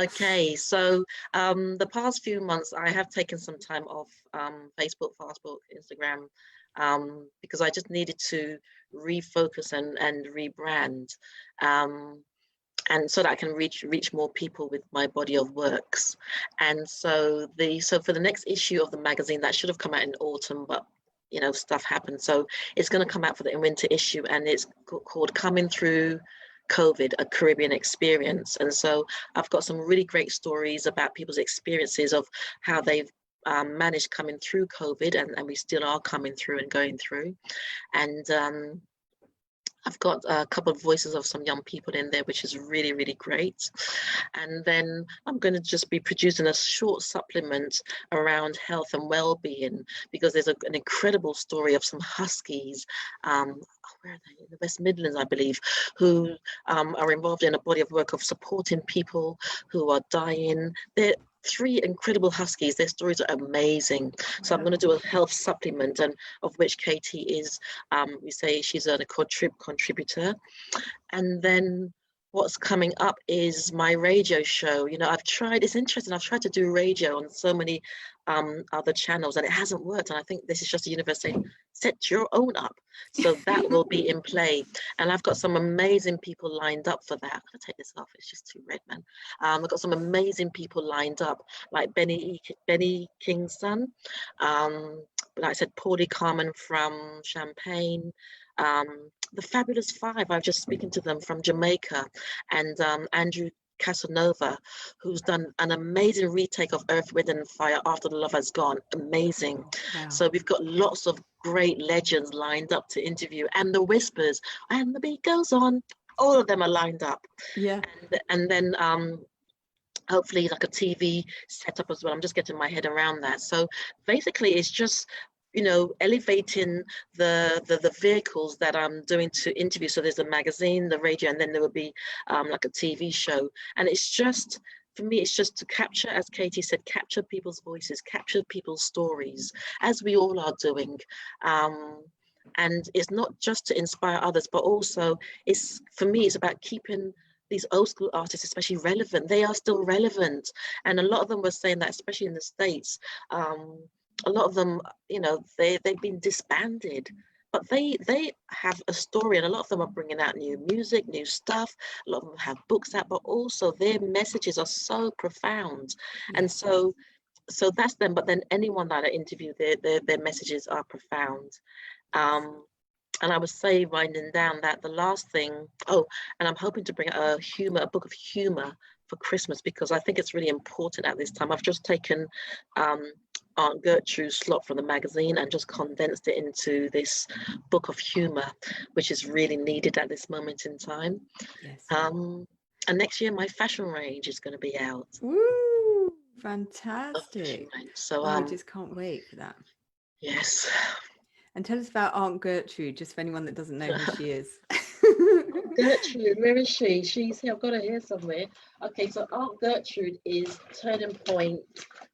Okay, so the past few months I have taken some time off Facebook, Instagram, because I just needed to refocus and rebrand, and so that I can reach more people with my body of works. And so for the next issue of the magazine, that should have come out in autumn, but you know, stuff happened, so it's going to come out for the winter issue, and it's called Coming Through COVID, a Caribbean Experience. And so I've got some really great stories about people's experiences of how they've managed coming through COVID, and we still are coming through and going through. And I've got a couple of voices of some young people in there, which is really, really great. And then I'm going to just be producing a short supplement around health and well-being, because there's an incredible story of some huskies, where are they? In the West Midlands, I believe, who are involved in a body of work of supporting people who are dying. They're 3 incredible huskies. Their stories are amazing. So I'm going to do a health supplement, and of which Katie is, we say she's a contributor. And then what's coming up is my radio show. You know, it's interesting, I've tried to do radio on so many other channels, and it hasn't worked. And I think this is just a universe saying, set your own up. So that will be in play. And I've got some amazing people lined up for that. I'm gonna take this off, it's just too red, man. I've got some amazing people lined up, like Benny King's son, like I said, Paulie Carmen from Champagne, the Fabulous Five, I've just speaking to them from Jamaica, and Andrew Casanova, who's done an amazing retake of Earth, Wind and Fire, After the Love Has Gone. Amazing. Wow. So we've got lots of great legends lined up to interview, and the Whispers, and the beat goes on. All of them are lined up. Yeah. And then hopefully like a TV setup as well. I'm just getting my head around that. So basically it's just, you know, elevating the vehicles that I'm doing to interview. So there's a magazine, the radio, and then there will be like a TV show. And it's just, for me, it's just to capture, as Katie said, capture people's voices, capture people's stories, as we all are doing. And it's not just to inspire others, but also for me, it's about keeping these old school artists, especially relevant. They are still relevant. And a lot of them were saying that, especially in the States, a lot of them, you know, they've been disbanded, but they have a story, and a lot of them are bringing out new music, new stuff. A lot of them have books out, but also their messages are so profound. Yeah. And so that's them. But then anyone that I interview, their messages are profound. And I would say, winding down, that the last thing, and I'm hoping to bring out a book of humor for Christmas, because I think it's really important at this time. I've just taken Aunt Gertrude's slot from the magazine and just condensed it into this book of humor, which is really needed at this moment in time. Yes. And next year, my fashion range is going to be out. Woo! Fantastic. So I just can't wait for that. Yes. And tell us about Aunt Gertrude, just for anyone that doesn't know who she is. Gertrude, where is she? She's here. I've got her here somewhere. Okay, so Aunt Gertrude is Turning Point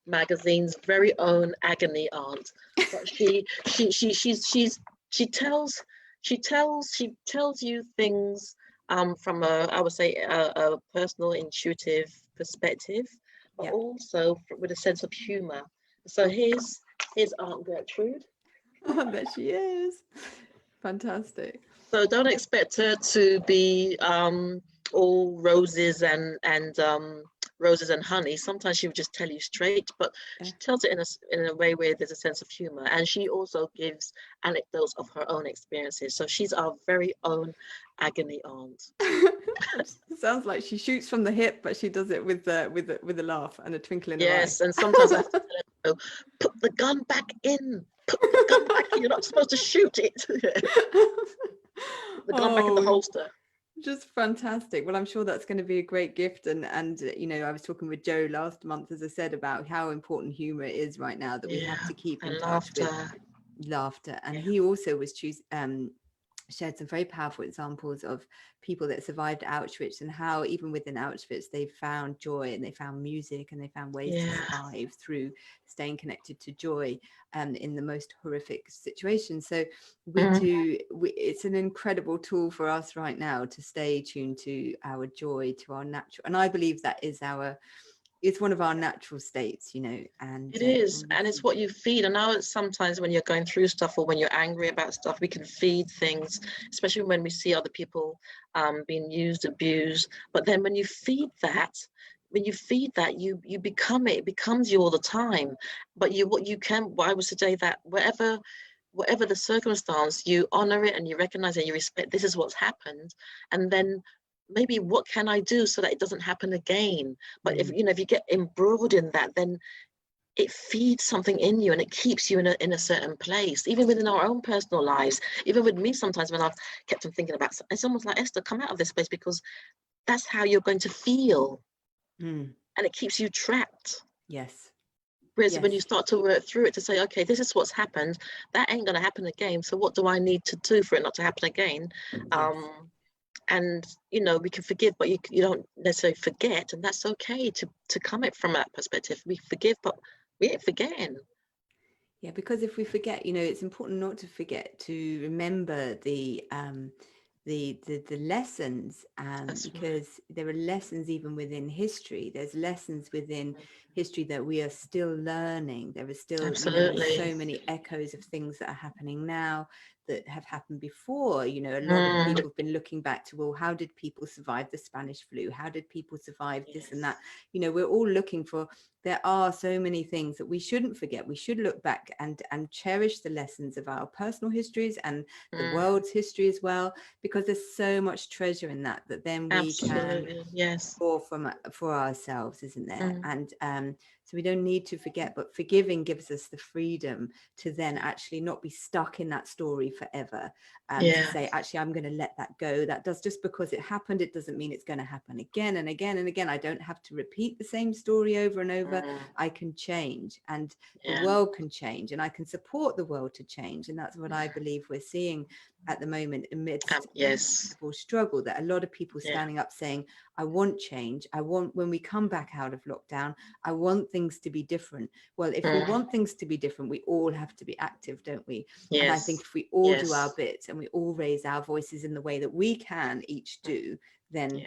magazine's very own agony aunt. But she tells you things from a, I would say, a personal, intuitive perspective, but Yeah. also with a sense of humor. So here's Aunt Gertrude. Oh, there she is. Fantastic. So don't expect her to be all roses and roses and honey. Sometimes she will just tell you straight, but Yeah. she tells it in a way where there's a sense of humor, and she also gives anecdotes of her own experiences. So she's our very own agony aunt. Sounds like she shoots from the hip, but she does it with a laugh and a twinkle in her eye. Yes, and sometimes I have to tell her, put the gun back in. Put the gun back in. You're not supposed to shoot it. The gun back in the holster. Just fantastic. Well, I'm sure that's going to be a great gift. And I was talking with Joe last month, as I said, about how important humor is right now, that we have to keep in touch with laughter. And he also was shared some very powerful examples of people that survived Auschwitz, and how even within Auschwitz they found joy, and they found music, and they found ways to survive through staying connected to joy in the most horrific situations. So it's an incredible tool for us right now to stay tuned to our joy, to our natural, and I believe that is it's one of our natural states, and it is, and it's what you feed. And now sometimes when you're going through stuff, or when you're angry about stuff, we can feed things, especially when we see other people being used, abused. But then when you feed that, you become it. It becomes you all the time. But I would say that whatever the circumstance, you honor it and you recognize and you respect, this is what's happened. And then maybe what can I do so that it doesn't happen again? But if you get embroiled in that, then it feeds something in you, and it keeps you in a certain place, even within our own personal lives. Even with me, sometimes when I've kept on thinking about, it's almost like, Esther, come out of this place, because that's how you're going to feel. And it keeps you trapped. Yes. Whereas when you start to work through it, to say, okay, this is what's happened, that ain't going to happen again, so what do I need to do for it not to happen again? Yes. And we can forgive, but you don't necessarily forget, and that's okay to come it from that perspective. We forgive, but we ain't forgetting. Yeah, because if we forget, it's important not to forget to remember the lessons, because there are lessons even within history. There's lessons within history that we are still learning. There are still so many echoes of things that are happening now that have happened before. A lot of people have been looking back to, well, how did people survive the Spanish flu? How did people survive this and that? We're all looking for, there are so many things that we shouldn't forget. We should look back and cherish the lessons of our personal histories and the world's history as well, because there's so much treasure in that then we can for ourselves, isn't there? And so we don't need to forget, but forgiving gives us the freedom to then actually not be stuck in that story forever, to say, actually, I'm going to let that go. That does, just because it happened, it doesn't mean it's going to happen again and again and again. I don't have to repeat the same story over and over. I can change, and the world can change, and I can support the world to change. And that's what I believe we're seeing at the moment amidst people's struggle, that a lot of people standing up saying, I want change. I want, when we come back out of lockdown, I want things to be different. Well, if we want things to be different, we all have to be active, don't we? And I think if we all do our bits and we all raise our voices in the way that we can each do, then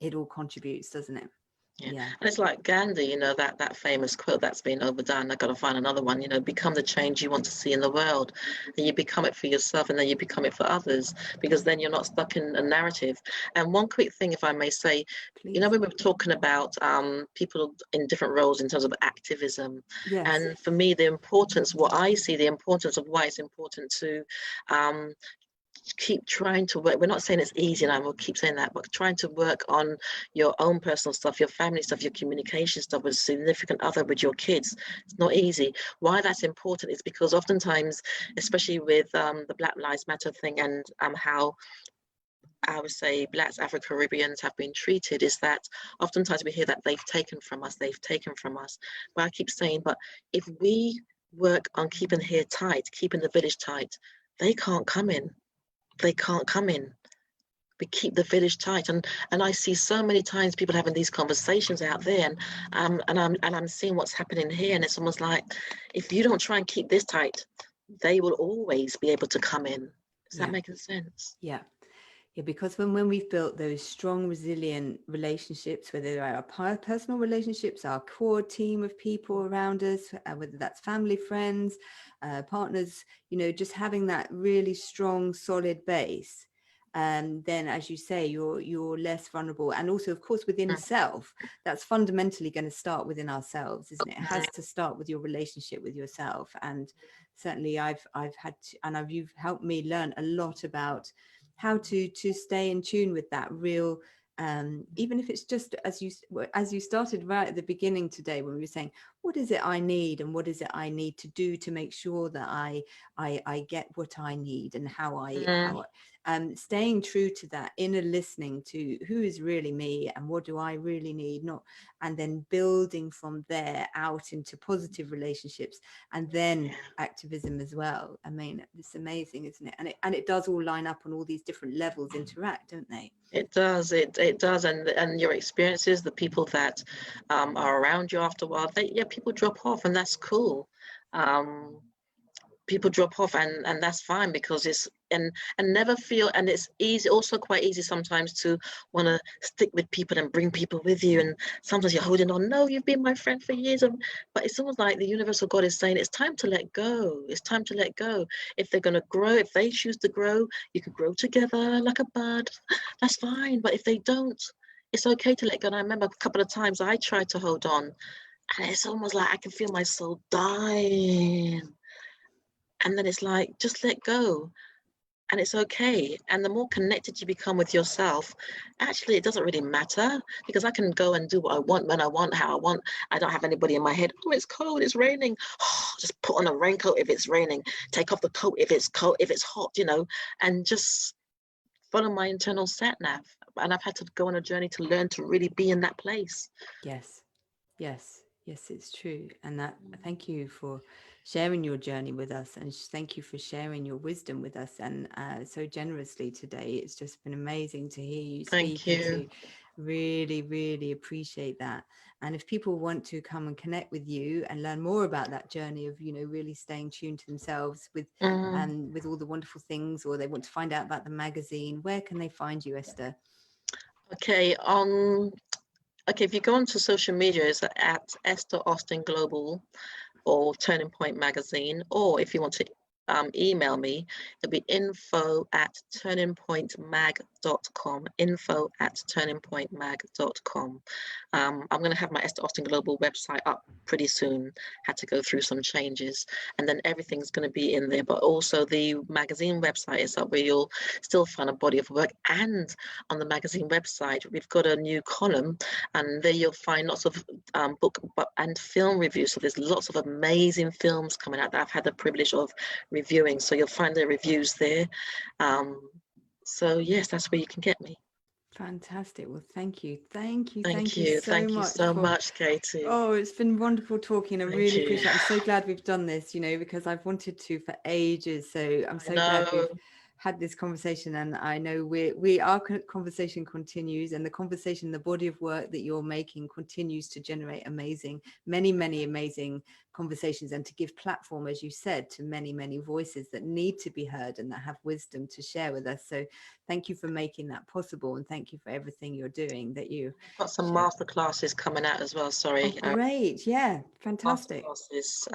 it all contributes, doesn't it? Yeah. And it's like Gandhi, that famous quote that's been overdone. I've got to find another one, become the change you want to see in the world. And you become it for yourself, and then you become it for others, because then you're not stuck in a narrative. And one quick thing, if I may say, when we were talking about people in different roles in terms of activism, and for me, what I see the importance of why it's important to keep trying to work. We're not saying it's easy, and I will keep saying that, but trying to work on your own personal stuff, your family stuff, your communication stuff with a significant other, with your kids. It's not easy. Why that's important is because oftentimes, especially with the Black Lives Matter thing, and how I would say Blacks, Afro-Caribbeans have been treated, is that oftentimes we hear that they've taken from us. But I keep saying, but if we work on keeping here tight, keeping the village tight, they can't come in. we keep the village tight. And I see so many times people having these conversations out there, and I'm seeing what's happening here, and it's almost like, if you don't try and keep this tight, they will always be able to come in. Is that making sense? Yeah. Yeah, because when we've built those strong, resilient relationships, whether they're our personal relationships, our core team of people around us, whether that's family, friends, partners, you know, just having that really strong, solid base, then, as you say, you're less vulnerable. And also, of course, within self, that's fundamentally going to start within ourselves, isn't it? It has to start with your relationship with yourself. And certainly, I've had to, and you've helped me learn a lot about how to stay in tune with that real, even if it's just as you started right at the beginning today, when we were saying, what is it I need, and what is it I need to do to make sure that I get what I need, and how I staying true to that inner listening to who is really me and what do I really need, not, and then building from there out into positive relationships, and then activism as well. I mean, it's amazing, isn't it? And it does all line up on all these different levels, interact, don't they? It does. It does. And your experiences, the people that are around you after a while, people drop off, and that's cool. People drop off, and that's fine, because it's and never feel, and it's easy, also quite easy sometimes to want to stick with people and bring people with you, and sometimes you're holding on, no, you've been my friend for years, but it's almost like the universal God is saying, it's time to let go. It's time to let go. If they're going to grow, if they choose to grow, you can grow together like a bud, that's fine. But if they don't, it's okay to let go. And I remember a couple of times I tried to hold on, and it's almost like I can feel my soul dying. And then it's like, just let go, and it's okay. And the more connected you become with yourself, actually, it doesn't really matter, because I can go and do what I want, when I want, how I want. I don't have anybody in my head, oh, it's cold, it's raining. Oh, just put on a raincoat if it's raining, take off the coat if it's cold, if it's hot, you know, and just follow my internal sat nav. And I've had to go on a journey to learn to really be in that place. Yes, it's true. And that, thank you for sharing your journey with us, and thank you for sharing your wisdom with us, and so generously today. It's just been amazing to hear you speak. Thank you. And to really, really appreciate that. And if people want to come and connect with you and learn more about that journey of, you know, really staying tuned to themselves with all the wonderful things, or they want to find out about the magazine, where can they find you, Esther? Okay, if you go onto social media, it's at Esther Austin Global or Turning Point Magazine, or if you want to email me, it'll be info@turningpointmag.com, info@turningpointmag.com. I'm going to have my Esther Austin Global website up pretty soon. Had to go through some changes, and then everything's going to be in there, but also the magazine website is up, where you'll still find a body of work. And on the magazine website, we've got a new column, and there you'll find lots of book and film reviews. So there's lots of amazing films coming out that I've had the privilege of reviewing, so you'll find the reviews there. So yes, that's where you can get me. Fantastic. Well, thank you so much, Katie. Oh, it's been wonderful talking. I really appreciate it. I'm so glad we've done this, you know, because I've wanted to for ages. So I'm so glad we've had this conversation, and I know our conversation continues, and the conversation, the body of work that you're making continues to generate many amazing conversations, and to give platform, as you said, to many voices that need to be heard and that have wisdom to share with us. So thank you for making that possible, and thank you for everything you're doing. That you got some master classes coming out as well. Sorry. Oh, great. Yeah, fantastic. Master classes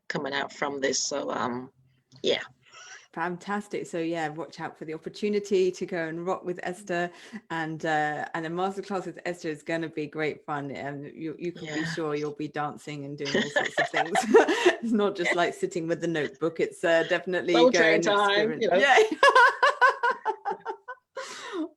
coming out from this. So yeah. Fantastic. So yeah, watch out for the opportunity to go and rock with Esther, and a masterclass with Esther is going to be great fun, and you can be sure you'll be dancing and doing all sorts of things. It's not just like sitting with the notebook. It's definitely going time, you know. Yeah.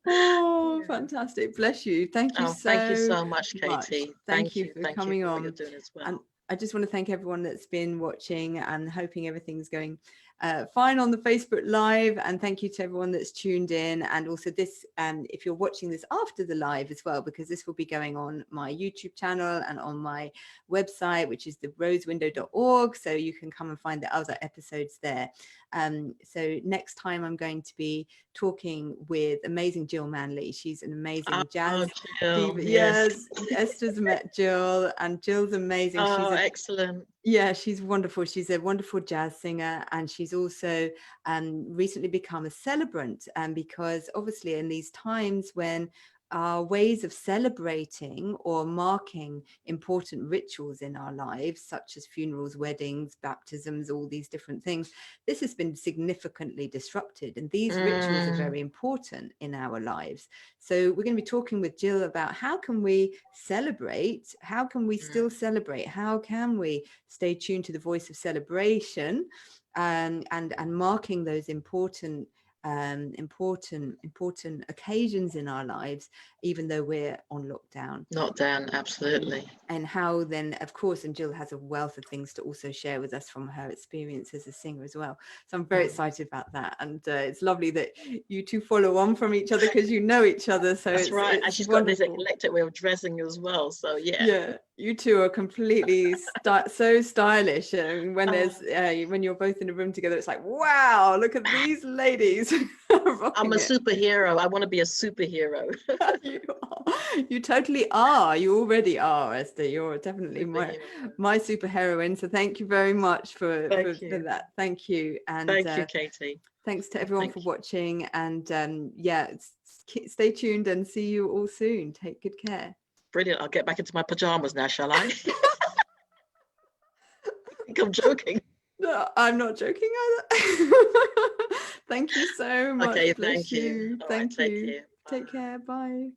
Oh, fantastic. Bless you. Thank you so much, Katie. Thank you for coming on. What you're doing as well. And I just want to thank everyone that's been watching, and hoping everything's going fine on the Facebook Live. And thank you to everyone that's tuned in. And also this, if you're watching this after the live as well, because this will be going on my YouTube channel and on my website, which is therosewindow.org. So you can come and find the other episodes there. So next time I'm going to be talking with amazing Jill Manley. She's an amazing jazz Jill, yes. Esther's met Jill, and Jill's amazing. Oh, excellent. Yeah, she's wonderful. She's a wonderful jazz singer, and she's also recently become a celebrant. Because obviously in these times when our ways of celebrating or marking important rituals in our lives, such as funerals, weddings, baptisms, all these different things, this has been significantly disrupted. And these rituals are very important in our lives. So we're going to be talking with Jill about how can we celebrate? How can we still celebrate? How can we stay tuned to the voice of celebration and marking those important occasions in our lives, even though we're on lockdown. Absolutely. And how then, of course, and Jill has a wealth of things to also share with us from her experience as a singer as well. So I'm very excited about that. And it's lovely that you two follow on from each other because you know each other. So that's right. And she's wonderful. Got this eclectic way of dressing as well. So yeah, you two are completely so stylish. And when there's when you're both in a room together, it's like, wow, look at these ladies. I'm a superhero. I want to be a superhero. You totally are. You already are, Esther. You're definitely my superheroine. So thank you very much for that. Thank you. And thank you, Katie. Thanks to everyone for watching. And stay tuned and see you all soon. Take good care. Brilliant. I'll get back into my pajamas now, shall I? I think I'm joking. No, I'm not joking either. Thank you so much. Okay, thank you. Thank you. Take care. Bye.